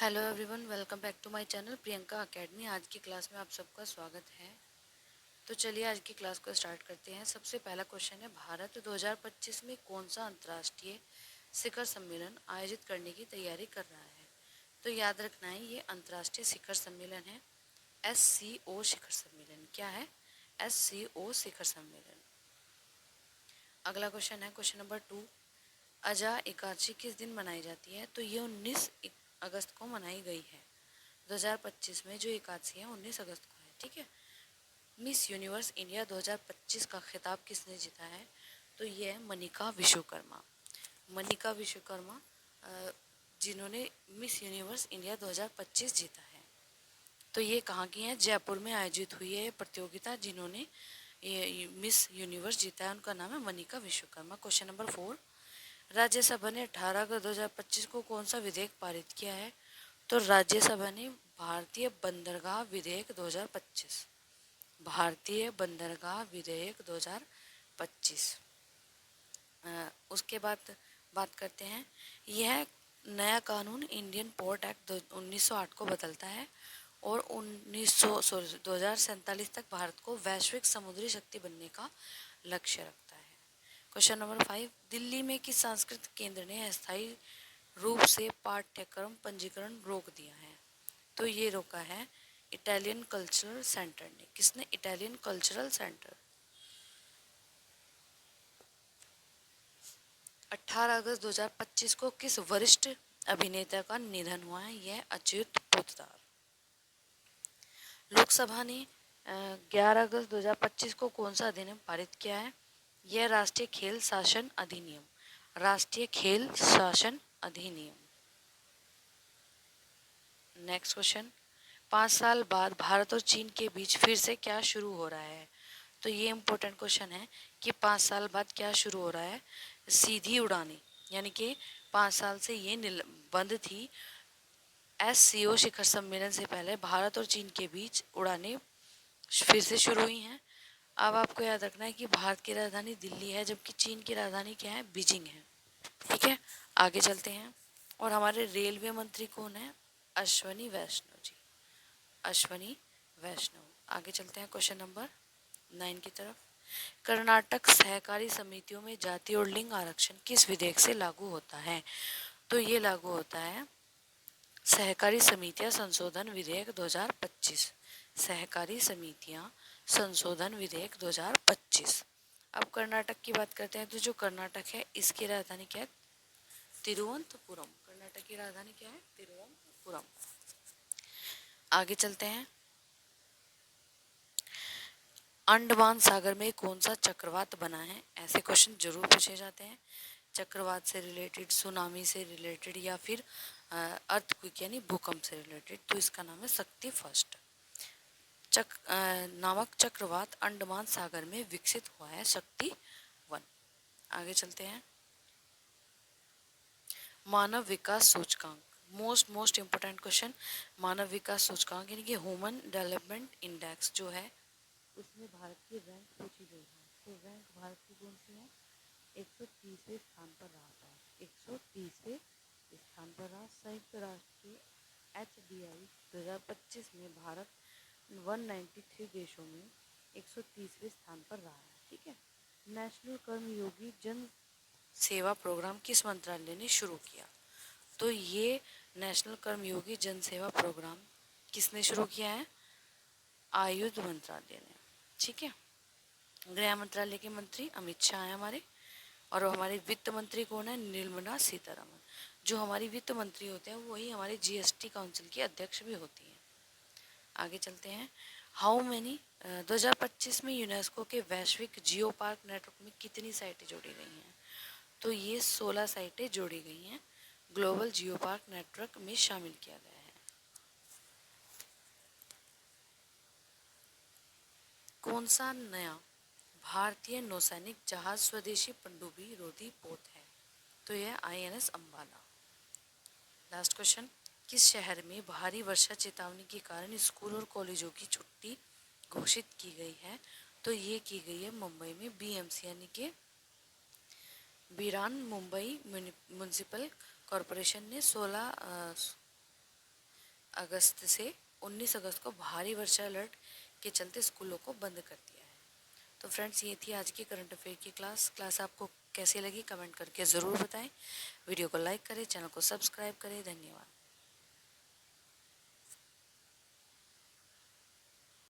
Hello everyone, welcome back to my channel Priyanka academy. आज की class में आप सबका स्वागत है। तो चलिए आज की क्लास को स्टार्ट करते हैं। सबसे पहला क्वेश्चन है, भारत 2025 में कौन सा अंतर्राष्ट्रीय शिखर सम्मेलन आयोजित करने की तैयारी कर रहा है? तो याद रखना है, ये अंतर्राष्ट्रीय शिखर सम्मेलन है, SCO शिखर सम्मेलन। क्या है? SCO शिखर सम्मेलन। अगला क्वेश्चन है क्वेश्चन नंबर 2, अजा एकादशी किस दिन मनाई जाती है? तो ये 19 अगस्त को मनाई गई है। 2025 में जो एकादशी है 19 अगस्त को है। ठीक है। मिस यूनिवर्स इंडिया 2025 का खिताब किसने जीता है? तो ये है मनिका विश्वकर्मा। मनिका विश्वकर्मा जिन्होंने मिस यूनिवर्स इंडिया 2025 जीता है। तो ये कहाँ की है? जयपुर में आयोजित हुई है प्रतियोगिता। जिन्होंने ये मिस यूनिवर्स जीता है उनका नाम है मनिका विश्वकर्मा। क्वेश्चन नंबर 4, राज्यसभा ने 18 अगस्त 2025 को कौन सा विधेयक पारित किया है? तो राज्यसभा ने भारतीय बंदरगाह विधेयक 2025, भारतीय बंदरगाह विधेयक 2025। उसके बाद बात करते हैं, यह नया कानून इंडियन पोर्ट एक्ट 1908 को बदलता है और 2047 तक भारत को वैश्विक समुद्री शक्ति बनने का लक्ष्य रखता है। क्वेश्चन नंबर 5, दिल्ली में किस सांस्कृतिक केंद्र ने अस्थायी रूप से पाठ्यक्रम पंजीकरण रोक दिया है? तो ये रोका है इटालियन कल्चरल सेंटर ने। किसने? Italian cultural centre. 18 अगस्त 2025 को किस वरिष्ठ अभिनेता का निधन हुआ है? यह अच्युत पोद्दार। लोकसभा ने 11 अगस्त 2025 को कौन सा अधिनियम पारित किया है? यह राष्ट्रीय खेल शासन अधिनियम, राष्ट्रीय खेल शासन अधिनियम। नेक्स्ट क्वेश्चन, 5 साल बाद भारत और चीन के बीच फिर से क्या शुरू हो रहा है? तो ये इम्पोर्टेंट क्वेश्चन है कि 5 साल बाद क्या शुरू हो रहा है? सीधी उड़ानें, यानी कि 5 साल से ये बंद थी। SCO शिखर सम्मेलन से पहले भारत और चीन के बीच उड़ानें फिर से शुरू हुई हैं। अब आपको याद रखना है कि भारत की राजधानी दिल्ली है, जबकि चीन की राजधानी क्या है? बीजिंग है। ठीक है, आगे चलते हैं। और हमारे रेलवे मंत्री कौन है? अश्वनी वैष्णव जी, अश्वनी वैष्णव। आगे चलते हैं क्वेश्चन नंबर 9 की तरफ। कर्नाटक सहकारी समितियों में जाति और लिंग आरक्षण किस विधेयक से लागू होता है? तो ये लागू होता है सहकारी समितियां संशोधन विधेयक 2025, सहकारी समितियां संशोधन विधेयक 2025। अब कर्नाटक की बात करते हैं। तो जो कर्नाटक है इसकी राजधानी क्या है? तिरुवनंतपुरम। कर्नाटक की राजधानी क्या है? तिरुवनंतपुरम। आगे चलते हैं। अंडमान सागर में कौन सा चक्रवात बना है? ऐसे क्वेश्चन जरूर पूछे जाते हैं। चक्रवात से रिलेटेड, सुनामी से रिलेटेड, या फिर अर्थक्वेक यानी भूकंप से रिलेटेड। तो इसका नाम है शक्ति फर्स्ट नामक चक्रवात अंडमान सागर में विकसित हुआ है, शक्ति 1। आगे चलते हैं। मानव विकास सूचकांक, मोस्ट इंपोर्टेंट क्वेश्चन। मानव विकास सूचकांक यानी कि ह्यूमन डेवलपमेंट इंडेक्स जो है उसमें भारत की रैंक पूछी गई है। तो रैंक भारत की कौन सी है? 130वें स्थान पर रहा था, 130वें स्थान पर रहा। संयुक्त राष्ट्र के HDI 2025 में भारत 193 देशों में 130वें स्थान पर रहा है। ठीक है। नेशनल कर्मयोगी जन सेवा प्रोग्राम किस मंत्रालय ने शुरू किया? तो ये नेशनल कर्मयोगी जन सेवा प्रोग्राम किसने शुरू किया है? आयुष मंत्रालय ने। ठीक है। गृह मंत्रालय के मंत्री अमित शाह है हमारे। और हमारे वित्त मंत्री कौन है? निर्मला सीतारमण। जो हमारी वित्त मंत्री होते हैं वही हमारे GST काउंसिल की अध्यक्ष भी होती हैं। आगे चलते हैं। हाउ मेनी 2025 में यूनेस्को के वैश्विक जियो पार्क नेटवर्क में कितनी साइटें जोड़ी गई हैं? तो ये 16 साइटें जोड़ी गई हैं, ग्लोबल जियो पार्क नेटवर्क में शामिल किया गया है। कौन सा नया भारतीय नौसैनिक जहाज स्वदेशी पनडुब्बी रोधी पोत है? तो यह INS अंबाला। लास्ट क्वेश्चन, किस शहर में भारी वर्षा चेतावनी के कारण स्कूल और कॉलेजों की छुट्टी घोषित की गई है? तो ये की गई है मुंबई में। BMC यानी कि बिरान मुंबई म्यूनिसिपल कॉरपोरेशन ने अगस्त से 19 अगस्त को भारी वर्षा अलर्ट के चलते स्कूलों को बंद कर दिया है। तो फ्रेंड्स, ये थी आज की करंट अफेयर की क्लास आपको कैसी लगी कमेंट करके ज़रूर बताएं। वीडियो को लाइक करें, चैनल को सब्सक्राइब करें। धन्यवाद।